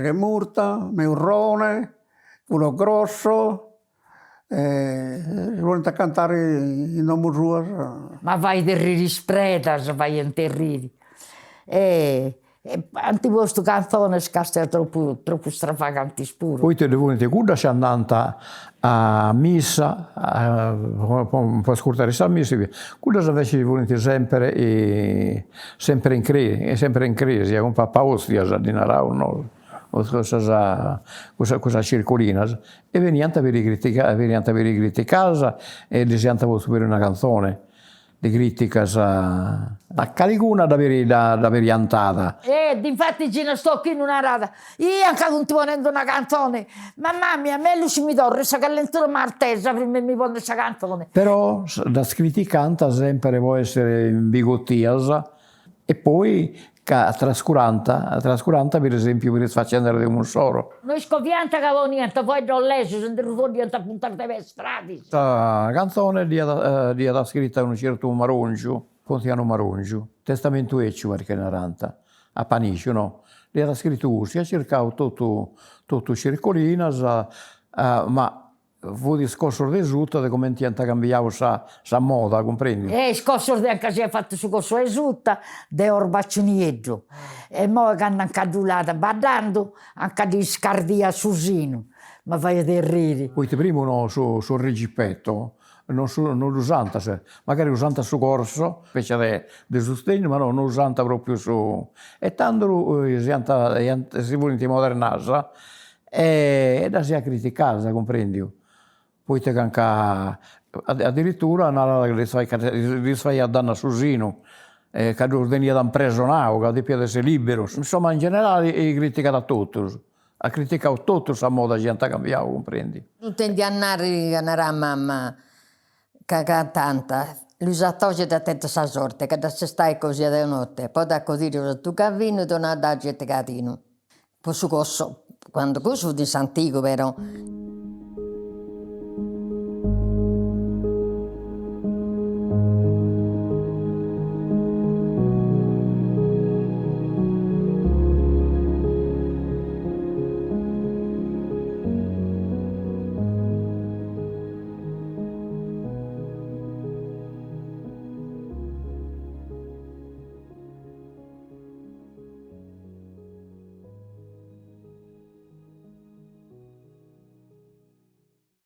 che Murta, Meurrone, quello grosso, volete cantare in nome suo. Ma vai terriri spretas, vai in terriri. Anti vostro canzone scasta troppo stravaganti pure. Poi te volete quando c'è andata a missa, un po' ascoltare la missa, quando invece volete sempre in crisi, un papà ostia di narrare no? Questa circolina e veniante per i casa e desianta per una canzone di critica a caliguna da veriantata. Infatti ce ne sto qui in una rata. Io anche continuando una canzone. Mamma mia, me lui mi torna questa calentura martesa prima mi pone questa canzone. Però da criticanta sempre può essere bigottiasa e poi trascuranta per esempio per le faccende di un soro. Noi scovianta che avevo niente, poi non leso, se non niente a puntare dei strati. Questa canzone di da scritta un certo Marongiu, Pontiano Marongiu, testamento eccio perché naranta, a Panicio, no? Li ha scritto, si è cercato tutto circolinas, ma fu discorso risulta di come ti ha cambiato sa moda, comprendi? Scorso di anche si è fatto su corso risulta, de Orbaccinietto. E poi che hanno anche giulata, badando, anche di scardia Susino. Ma fai terriri. Poi ti primo no, sul Regipetto, non usanta, magari usanta su corso, specie di sostegno, ma non usanta proprio su... E tanto si vuole modernare, e da si ha criticata, comprendi? Poi te anche addirittura li fai a danno a Susino, che veniva da un presonato, che deve essere libero. Insomma, in generale, è criticata a tutti. Ha criticato tutto a moda che ha cambiato, comprendi? Non tendi a andare mamma, che tanta. Lui sa toglie da te sa sorte, che da se stai così da notte, poi da così tu cammini, torna da gente catino. Poi su cosso, quando coso di Santigo, però.